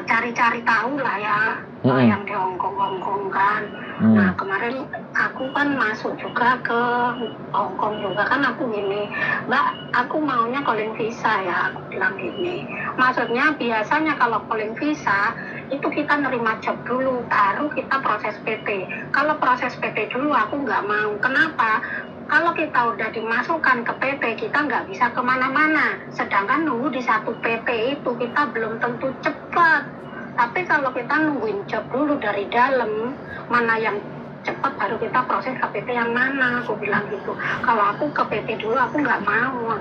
cari-cari tahu lah ya, yang di Hongkong kan. Nah kemarin aku kan masuk juga ke Hongkong juga kan, aku gini, Mbak, aku maunya calling visa ya, aku bilang gini. Maksudnya biasanya kalau calling visa itu kita nerima job dulu, baru kita proses PT. Kalau proses PT dulu aku nggak mau. Kenapa? Kalau kita udah dimasukkan ke PT, kita nggak bisa kemana-mana. Sedangkan nunggu di satu PT itu kita belum tentu cepat. Tapi kalau kita nungguin job dulu dari dalam, mana yang cepat baru kita proses ke PT yang mana, aku bilang gitu. Kalau aku ke PT dulu, aku nggak mau.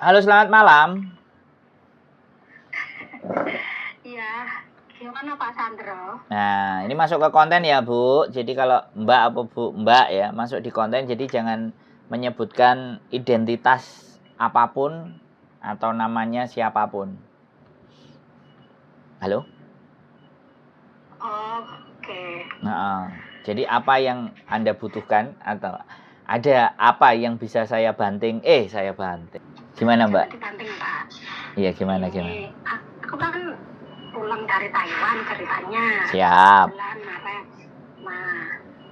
Halo, selamat malam. Iya, gimana Pak Sandro? Nah, ini masuk ke konten ya, Bu. Jadi kalau Mbak apa Bu, Mbak ya, masuk di konten. Jadi jangan menyebutkan identitas apapun atau namanya siapapun. Halo? Oh, oke. Nah, jadi apa yang Anda butuhkan atau ada apa yang bisa saya banting? Saya banting. Gimana, Mbak? Dibanting, Pak. Iya, gimana? Aku kan pulang dari Taiwan ceritanya. Siap. Bulan Maret. Nah,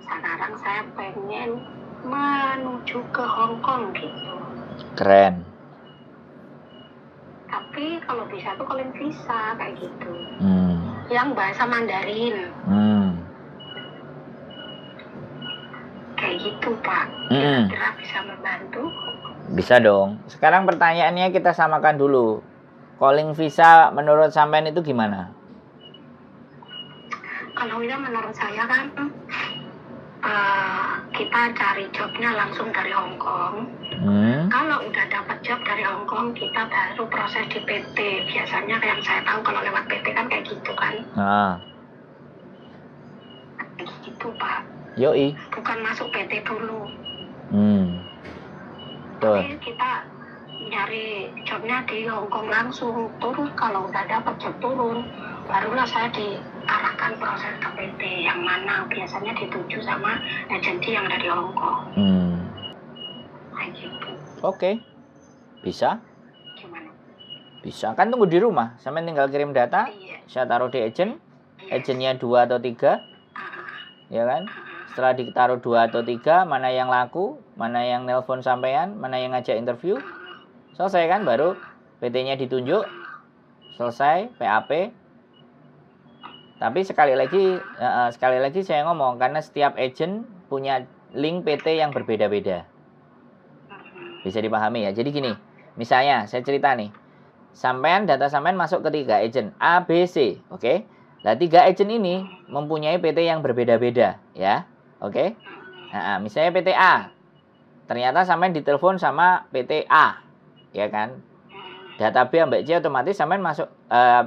sekarang saya pengen menuju ke Hongkong gitu. Keren. Tapi kalau bisa tuh calling visa kayak gitu. Yang bahasa Mandarin. Kayak gitu, Pak. Kira-kira bisa membantu? Bisa dong. Sekarang pertanyaannya kita samakan dulu. Calling visa menurut sampean itu gimana? Kalau ya menurut saya kan kita cari jobnya langsung dari Hongkong. Kalau udah dapat job dari Hongkong, kita baru proses di PT. Biasanya yang saya tahu kalau lewat PT kan kayak gitu kan. Kayak gitu, Pak. Yoi. Bukan masuk PT dulu. Tapi kita nyari jobnya di Hongkong langsung. Terus kalau udah dapat job turun, barulah saya diarahkan proses ke PT yang mana biasanya dituju sama agensi yang ada di Hongkong. Kayak gitu. Oke. Bisa? Gimana? Bisa. Kan tunggu di rumah. Sampai tinggal kirim data. Iya. Saya taruh di agent. Agentnya 2 atau 3. Ya kan? Setelah ditaruh 2 atau 3, mana yang laku, mana yang nelpon sampean, mana yang ngajak interview, selesai kan, baru PT-nya ditunjuk, selesai, PAP. Tapi sekali lagi saya ngomong, karena setiap agent punya link PT yang berbeda-beda. Bisa dipahami ya. Jadi gini, misalnya saya cerita nih, data sampean masuk ke 3 agent, A, B, C, oke? Nah, 3 agent ini mempunyai PT yang berbeda-beda, ya. Oke. Nah, misalnya PT A. Ternyata sampean ditelepon sama PT A, ya kan? Data B sampai C otomatis sampean masuk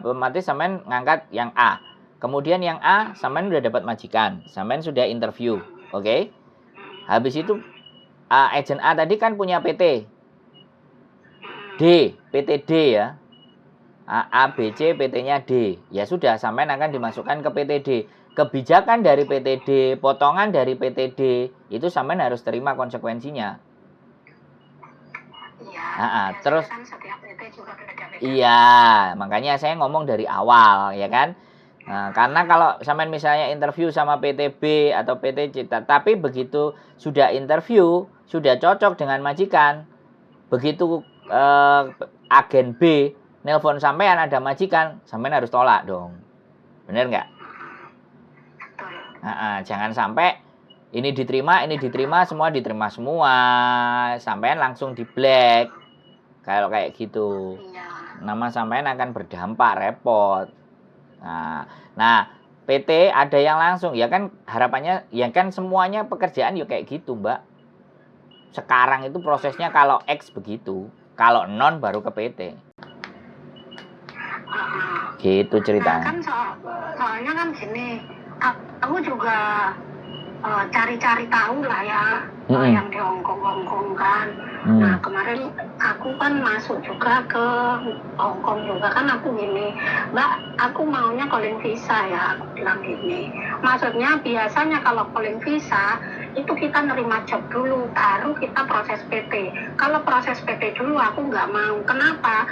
otomatis sampean ngangkat yang A. Kemudian yang A sampean udah dapat majikan, sampean sudah interview, oke? Habis itu agent A tadi kan punya PT D, PT D ya. A, B, C, PT-nya D. Ya sudah, sampean akan dimasukkan ke PT D. Kebijakan dari PT D, potongan dari PT D, itu sampean harus terima konsekuensinya. Iya. Terus kan setiap PT juga beda-beda. Iya, makanya saya ngomong dari awal, ya kan? Nah, karena kalau sampean misalnya interview sama PT B atau PT C, tapi begitu sudah interview, sudah cocok dengan majikan, begitu agen B nelpon sampean ada majikan, sampean harus tolak dong. Bener nggak? Jangan sampai ini diterima, semua diterima semua. Sampean langsung di black. Kalau kayak gitu. Nama sampean akan berdampak, repot. Nah, PT ada yang langsung. Ya kan harapannya, ya kan semuanya pekerjaan ya kayak gitu, Mbak. Sekarang itu prosesnya kalau X begitu. Kalau non baru ke PT. Gitu Nah ceritanya. kan soalnya kan gini, aku juga cari-cari tahu lah ya yang di Hongkong kan. Nah kemarin aku kan masuk juga ke Hongkong juga kan, aku gini, Mbak, aku maunya calling visa ya, aku bilang gini. Maksudnya biasanya kalau calling visa itu kita nerima job dulu, baru kita proses PT. Kalau proses PT dulu aku nggak mau. Kenapa?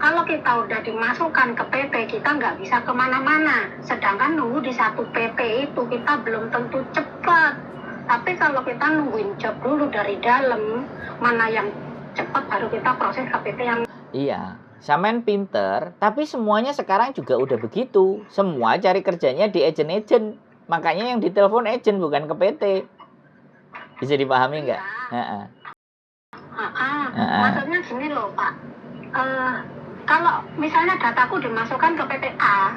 Kalau kita udah dimasukkan ke PT, kita nggak bisa kemana-mana. Sedangkan nunggu di satu PT itu kita belum tentu cepat. Tapi kalau kita nungguin job dulu dari dalam, mana yang cepat baru kita proses ke PT yang... Iya, sampean pinter, tapi semuanya sekarang juga udah begitu. Semua cari kerjanya di agent-agent. Makanya yang ditelepon agent bukan ke PT. Bisa dipahami nggak? Maksudnya gini loh Pak. Kalau misalnya dataku dimasukkan ke PT A,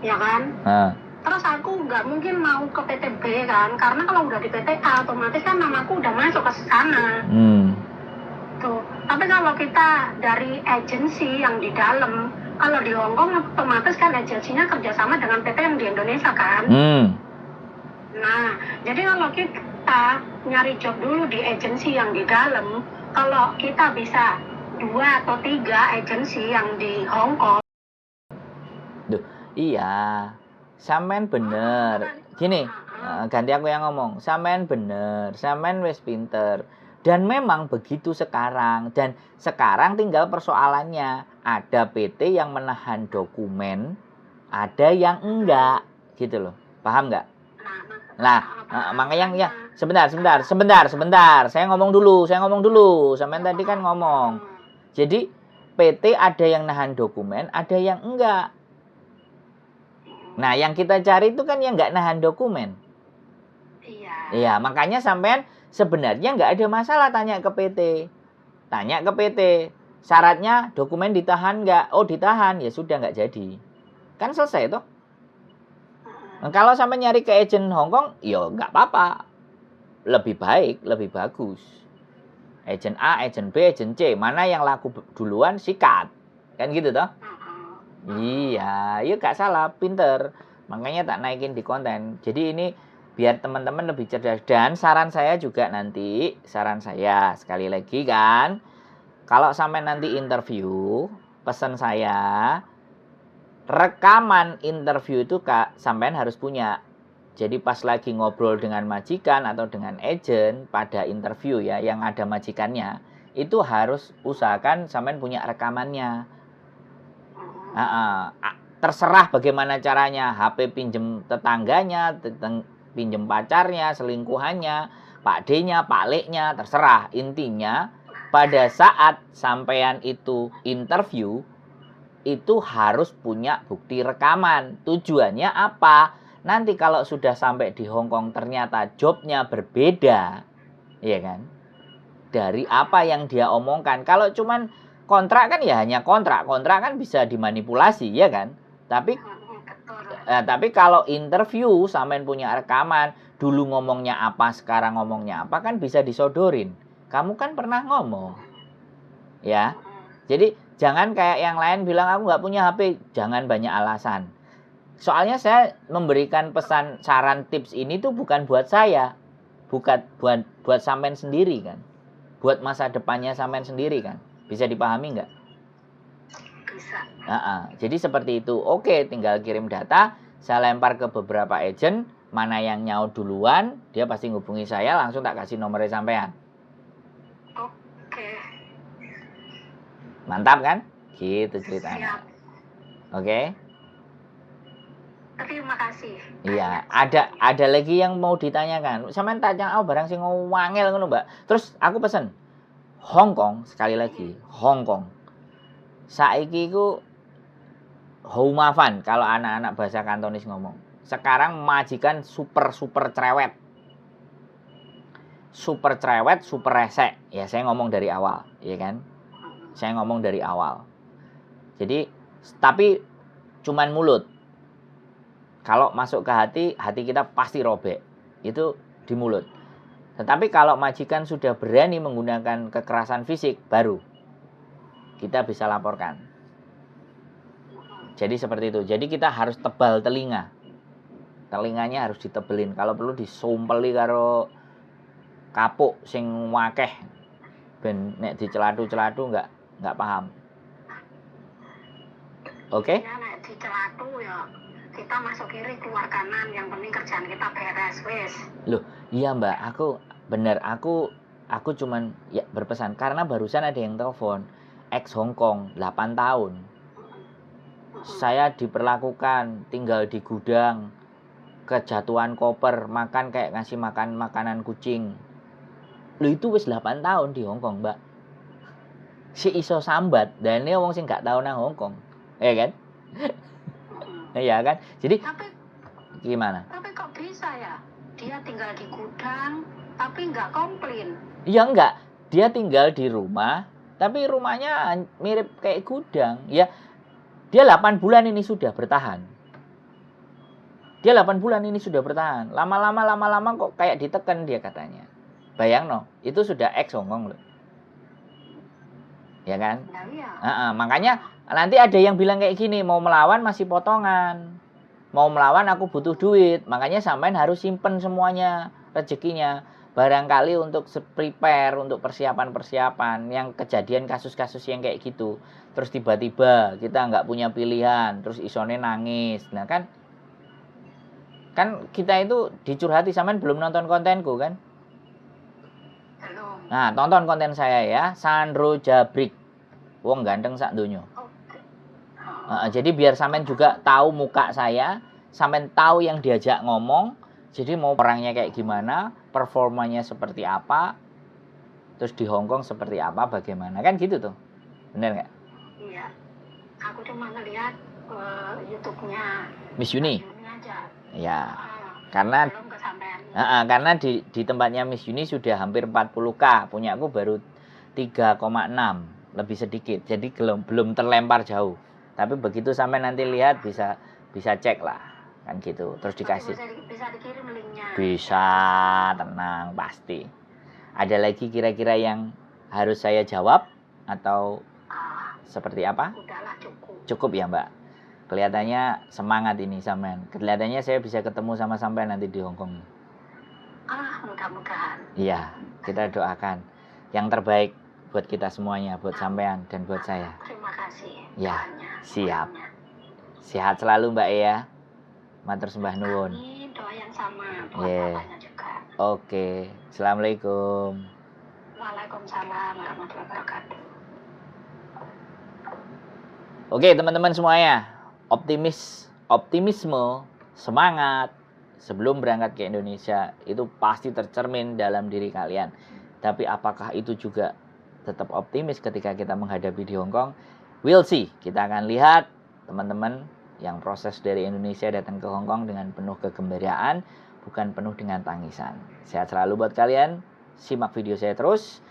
ya kan? Terus aku nggak mungkin mau ke PT B kan, karena kalau udah di PT A otomatis kan namaku udah masuk ke sana. Tuh. Tapi kalau kita dari agensi yang di dalam, kalau di Hongkong otomatis kan agensinya kerjasama dengan PT yang di Indonesia kan. Nah, jadi kalau kita nyari job dulu di agensi yang di dalam, kalau kita bisa 2 atau 3 agensi yang di Hong Kong. Duh, iya, sampean bener. Gini, ganti aku yang ngomong. Sampean bener, sampean wis pinter. Dan memang begitu sekarang. Dan sekarang tinggal persoalannya. Ada PT yang menahan dokumen, ada yang enggak. Gitu loh, paham nggak? Nah, makanya ya, sebentar. Saya ngomong dulu. Sampean tadi kan ngomong. Jadi PT ada yang nahan dokumen, ada yang enggak. Nah, yang kita cari itu kan yang enggak nahan dokumen. Iya, makanya sampean sebenarnya enggak ada masalah tanya ke PT. Tanya ke PT, syaratnya dokumen ditahan enggak? Oh, ditahan, ya sudah enggak jadi. Kan selesai toh? Nah, kalau sampai nyari ke agent Hongkong, ya enggak apa-apa. Lebih baik, lebih bagus. Agent A, agent B, agent C. Mana yang laku duluan, sikat. Kan gitu toh? Iya, gak salah, pinter. Makanya tak naikin di konten. Jadi ini biar teman-teman lebih cerdas. Dan saran saya juga nanti, sekali lagi kan, kalau sampai nanti interview, pesan saya, rekaman interview itu sampean harus punya. Jadi pas lagi ngobrol dengan majikan atau dengan agent pada interview ya, yang ada majikannya, itu harus usahakan sampean punya rekamannya. Terserah bagaimana caranya, HP pinjem tetangganya, pinjem pacarnya, selingkuhannya, Pak D-nya, Pak L-nya, terserah. Intinya pada saat sampean itu interview, itu harus punya bukti rekaman. Tujuannya apa? Nanti kalau sudah sampai di Hongkong ternyata jobnya berbeda, ya kan? Dari apa yang dia omongkan. Kalau cuman kontrak kan ya hanya kontrak kan bisa dimanipulasi, ya kan? Tapi kalau interview sampean punya rekaman, dulu ngomongnya apa, sekarang ngomongnya apa, kan bisa disodorin. Kamu kan pernah ngomong, ya. Jadi jangan kayak yang lain bilang aku nggak punya HP, jangan banyak alasan. Soalnya saya memberikan pesan, saran, tips ini tuh bukan buat saya, bukan buat sampean sendiri kan, buat masa depannya sampean sendiri kan. Bisa dipahami nggak? Bisa. Jadi seperti itu. Oke, tinggal kirim data, saya lempar ke beberapa agent, mana yang nyaut duluan, dia pasti ngubungi saya, langsung tak kasih nomornya sampean. Oke. Mantap kan? Gitu ceritanya. Oke. Terima kasih. Iya, ada lagi yang mau ditanyakan. Sampeyan tanya barang sing wangel ngono, Mbak. Terus aku pesen Hongkong, sekali lagi, Hongkong. Saiki iku Houmafan kalau anak-anak bahasa Kantonis ngomong. Sekarang majikan super cerewet. Super cerewet, super resek. Ya, saya ngomong dari awal, ya kan? Saya ngomong dari awal. Jadi, tapi cuman mulut. Kalau masuk ke hati kita pasti robek. Itu di mulut. Tetapi kalau majikan sudah berani menggunakan kekerasan fisik, baru kita bisa laporkan. Jadi seperti itu. Jadi kita harus tebal telinga. Telinganya harus ditebelin. Kalau perlu disumpeli karo kapuk sing wakeh. Ben nek dicelatu-celatu nggak paham. Oke? Ya nek dicelatu ya kita masuk kiri keluar kanan, yang penting kerjaan kita beres wis. Loh, iya Mbak, aku cuman ya berpesan karena barusan ada yang telepon ex Hong Kong 8 tahun. Saya diperlakukan tinggal di gudang, kejatuhan koper, makan kayak ngasih makan makanan kucing. Loh itu wis 8 tahun di Hong Kong, Mbak. Si iso sambat, dan ini wong sing gak tau nang Hong Kong. Ya kan? Iya kan? Jadi Tapi gimana? Tapi kok bisa ya? Dia tinggal di gudang, tapi nggak komplain. Ya enggak, dia tinggal di rumah, tapi rumahnya mirip kayak gudang. Ya, dia 8 bulan ini sudah bertahan. Dia 8 bulan ini sudah bertahan. Lama-lama kok kayak ditekan dia katanya. Bayang no, itu sudah ex Hong Kong loh. Ya kan? Nah, iya. Makanya nanti ada yang bilang kayak gini, mau melawan masih potongan. Mau melawan aku butuh duit. Makanya sampean harus simpen semuanya rezekinya. Barangkali untuk prepare, untuk persiapan-persiapan. Yang kejadian kasus-kasus yang kayak gitu. Terus tiba-tiba kita nggak punya pilihan. Terus isone nangis. Nah kan kita itu dicurhati. Sampean belum nonton kontenku kan? Belum. Nah tonton konten saya ya. Sandro Jabrik. Wong ganteng sak donya. Jadi biar sampean juga tahu muka saya, sampean tahu yang diajak ngomong, jadi mau orangnya kayak gimana, performanya seperti apa, terus di Hong Kong seperti apa, bagaimana, kan gitu tuh, bener nggak? Iya, aku cuma ngeliat YouTube-nya Miss Uni. aja. Ya, karena belum kesampean. Karena di tempatnya Miss Uni sudah hampir 40K, punya aku baru 3,6, lebih sedikit, jadi belum terlempar jauh. Tapi begitu sampai nanti lihat bisa cek lah, kan gitu. Terus dikasih. Bisa dikirim linknya. Bisa, tenang pasti. Ada lagi kira-kira yang harus saya jawab atau seperti apa? Udahlah cukup. Cukup ya Mbak. Kelihatannya semangat ini sampean. Kelihatannya saya bisa ketemu sama sampean nanti di Hong Kong. Mudah-mudahan. Iya, kita doakan yang terbaik buat kita semuanya, buat sampean dan buat saya. Terima kasih. Ya. Siap. Sehat selalu Mbak ya. Matur sembah nuwun. Amin, doa yang sama buat bapaknya juga. Oke. Assalamualaikum. Waalaikumsalam warahmatullahi wabarakatuh. Oke teman-teman semuanya. Optimisme, semangat sebelum berangkat ke Indonesia itu pasti tercermin dalam diri kalian. Tapi apakah itu juga tetap optimis ketika kita menghadapi di Hong Kong? We'll see. Kita akan lihat teman-teman yang proses dari Indonesia datang ke Hong Kong dengan penuh kegembiraan, bukan penuh dengan tangisan. Sehat selalu buat kalian. Simak video saya terus.